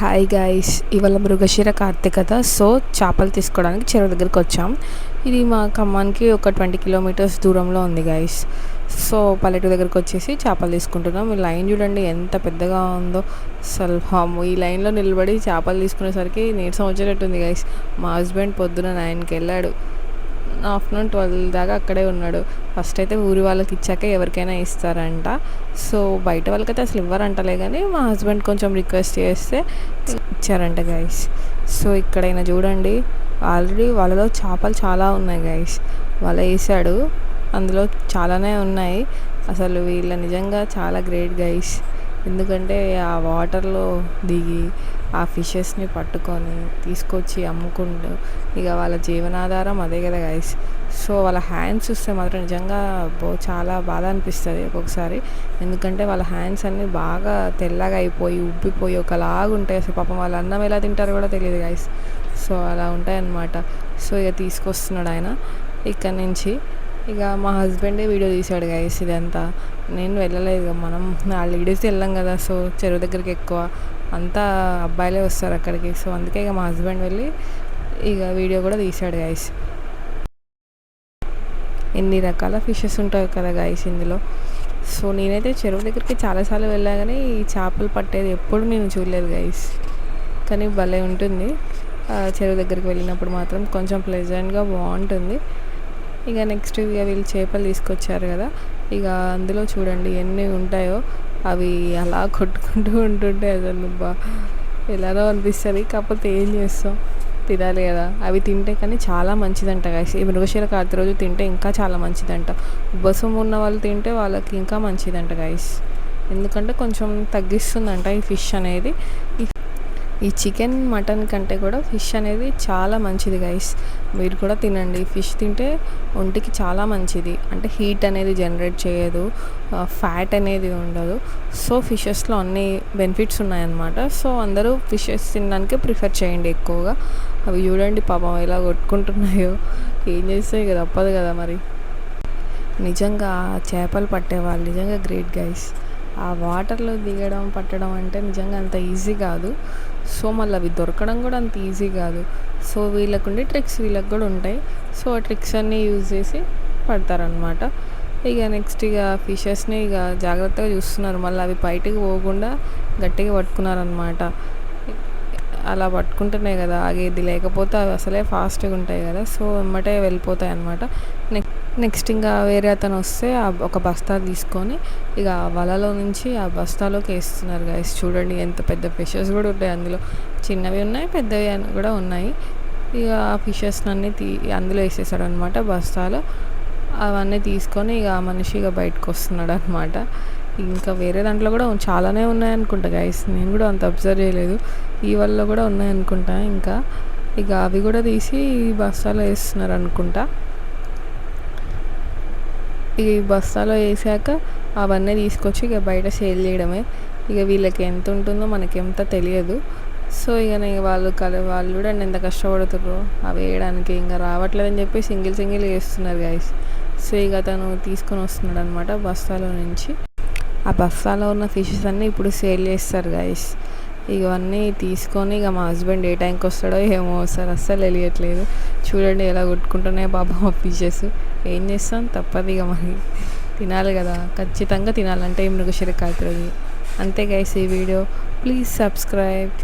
Hi guys, ఇవాళ Mrigashira కార్తీకత. So చేపలు తీసుకోవడానికి చెరువు దగ్గరికి వచ్చాం. ఇది మా ఖమ్మానికి ఒక 20 కిలోమీటర్స్ దూరంలో ఉంది గైస్. సో పల్లెటూరు దగ్గరికి వచ్చేసి చేపలు తీసుకుంటున్నాం. ఈ లైన్ చూడండి ఎంత పెద్దగా ఉందో. అసలు ఈ లైన్లో నిలబడి చేపలు తీసుకునేసరికి నీరసం వచ్చేటట్టుంది గైస్. మా హస్బెండ్ పొద్దున 9కి వెళ్ళాడు, ఆఫ్టర్నూన్ 12 దాకా అక్కడే ఉన్నాడు. ఫస్ట్ అయితే ఊరి వాళ్ళకి ఇచ్చాక ఎవరికైనా ఇస్తారంట. సో బయట వాళ్ళకైతే అసలు ఇవ్వరంటలే, కానీ మా హస్బెండ్ కొంచెం రిక్వెస్ట్ చేస్తే ఇచ్చారంట గైస్. సో ఇక్కడైనా చూడండి, ఆల్రెడీ వాళ్ళలో చేపలు చాలా ఉన్నాయి గైస్. వాళ్ళు వేసాడు, అందులో చాలానే ఉన్నాయి. అసలు వీళ్ళ నిజంగా చాలా గ్రేట్ గైస్. ఎందుకంటే ఆ వాటర్లో దిగి ఆ ఫిషెస్ని పట్టుకొని తీసుకొచ్చి అమ్ముకుంటూ ఇక వాళ్ళ జీవనాధారం అదే కదా గైస్. సో వాళ్ళ హ్యాండ్స్ చూస్తే మాత్రం నిజంగా చాలా బాధ అనిపిస్తుంది ఒక్కొక్కసారి. ఎందుకంటే వాళ్ళ హ్యాండ్స్ అన్నీ బాగా తెల్లగా అయిపోయి ఉబ్బిపోయి ఒకలాగా ఉంటాయి. అసలు పాపం వాళ్ళ అన్నం ఎలా తింటారో కూడా తెలియదు గైస్. సో అలా ఉంటాయన్నమాట. సో ఇక తీసుకొస్తున్నాడు ఆయన ఇక్కడ నుంచి. ఇక మా హస్బెండే వీడియో తీశాడు గైస్ ఇదంతా. నేను వెళ్ళలేదు, మనం లేడీస్ వెళ్ళాం కదా. సో చెరువు దగ్గరికి ఎక్కువ అంతా అబ్బాయిలే వస్తారు అక్కడికి. సో అందుకే ఇక మా హస్బెండ్ వెళ్ళి ఇక వీడియో కూడా తీశాడు గైస్. ఎన్ని రకాల ఫిషెస్ ఉంటాయి కదా గైస్ ఇందులో. సో నేనైతే చెరువు దగ్గరికి చాలాసార్లు వెళ్ళా, కానీ ఈ చేపలు పట్టేది ఎప్పుడు నేను చూడలేదు గైస్. కానీ భలే ఉంటుంది చెరువు దగ్గరికి వెళ్ళినప్పుడు మాత్రం. కొంచెం ప్లెజెంట్గా బాగుంటుంది. ఇక నెక్స్ట్ ఇక వీళ్ళు చేపలు తీసుకొచ్చారు కదా, ఇక అందులో చూడండి ఎన్ని ఉంటాయో. అవి అలా కొట్టుకుంటూ ఉంటుంటే అసలు ఎలానో అనిపిస్తుంది. కాకపోతే ఏం చేస్తాం, తినాలి కదా. అవి తింటే కానీ చాలా మంచిదంట గైస్. ఈ మృగశిర కార్తీ రోజు తింటే ఇంకా చాలా మంచిదంట. ఉబ్బసం ఉన్న వాళ్ళు తింటే వాళ్ళకి ఇంకా మంచిదంట గైస్. ఎందుకంటే కొంచెం తగ్గిస్తుందంట ఈ ఫిష్ అనేది. ఈ చికెన్ మటన్ కంటే కూడా ఫిష్ అనేది చాలా మంచిది గైస్. మీరు కూడా తినండి. ఫిష్ తింటే ఒంటికి చాలా మంచిది. అంటే హీట్ అనేది జనరేట్ చేయదు, ఫ్యాట్ అనేది ఉండదు. సో ఫిషెస్లో అన్ని బెనిఫిట్స్ ఉన్నాయన్నమాట. సో అందరూ ఫిషెస్ తినడానికి ప్రిఫర్ చేయండి ఎక్కువగా. అవి చూడండి పాపం ఎలా కొట్టుకుంటున్నాయో. ఏం చేస్తాయి కదా, తప్పదు కదా మరి. నిజంగా చేపలు పట్టేవాళ్ళు నిజంగా గ్రేట్ గైస్. ఆ వాటర్లో దిగడం పట్టడం అంటే నిజంగా అంత ఈజీ కాదు. సో మళ్ళీ అవి దొరకడం కూడా అంత ఈజీ కాదు. సో వీళ్ళకు ఉండే ట్రిక్స్ వీళ్ళకి కూడా ఉంటాయి. సో ఆ ట్రిక్స్ అన్నీ యూజ్ చేసి పడతారనమాట. ఇక నెక్స్ట్ ఇక ఫిషెస్ని ఇక జాగ్రత్తగా చూస్తున్నారు. మళ్ళీ అవి బయటకు పోకుండా గట్టిగా పట్టుకున్నారనమాట. అలా పట్టుకుంటున్నాయి కదా ఆగేది, లేకపోతే అవి అసలే ఫాస్ట్గా ఉంటాయి కదా. సో వెంబటే వెళ్ళిపోతాయి అన్నమాట. నెక్స్ట్ ఇంకా వేరే అతను వస్తే ఒక బస్తా తీసుకొని ఇక వలలో నుంచి ఆ బస్తాలోకి వేస్తున్నారు గైస్. చూడండి ఎంత పెద్ద ఫిషెస్ కూడా ఉంటాయి అందులో. చిన్నవి ఉన్నాయి, పెద్దవి కూడా ఉన్నాయి. ఇక ఆ ఫిషెస్ అన్నీ అందులో వేసేసాడు అనమాట బస్తాలో. అవన్నీ తీసుకొని ఇక మనిషి ఇక బయటకు వస్తున్నాడు అనమాట. ఇంకా వేరే దాంట్లో కూడా చాలానే ఉన్నాయనుకుంటా గైస్. నేను కూడా అంత అబ్జర్వ్ చేయలేదు. ఈ వల్ల కూడా ఉన్నాయనుకుంటా. ఇంకా ఇక అవి కూడా తీసి ఈ బస్తాలో వేస్తున్నారు అనుకుంటా. ఇక ఈ బస్తాలో వేసాక అవన్నీ తీసుకొచ్చి ఇక బయట సేల్ చేయడమే. ఇక వీళ్ళకి ఎంత ఉంటుందో మనకి ఎంత తెలియదు. సో ఇక వాళ్ళు కూడా ఎంత కష్టపడుతుర్రో అవి వేయడానికి. ఇంకా రావట్లేదని చెప్పి సింగిల్ వేస్తున్నారు గైస్. సో ఇక అతను తీసుకొని వస్తున్నాడు అనమాట బస్తాలో నుంచి. ఆ బస్తాలో ఉన్న ఫిషెస్ అన్నీ ఇప్పుడు సేల్ చేస్తారు గైస్. ఇవన్నీ తీసుకొని ఇక మా హస్బెండ్ ఏ టైంకి వస్తాడో ఏమో సార్ అస్సలు తెలియట్లేదు. చూడండి ఎలా కొట్టుకుంటున్నాయి బాబా మా ఫిషెస్. ఏం చేస్తాం, తప్పదు ఇక మరి తినాలి కదా, ఖచ్చితంగా తినాలంటే ఈ మృగశిర కార్తీ రోజు. అంతే గైస్ ఈ వీడియో. Please subscribe.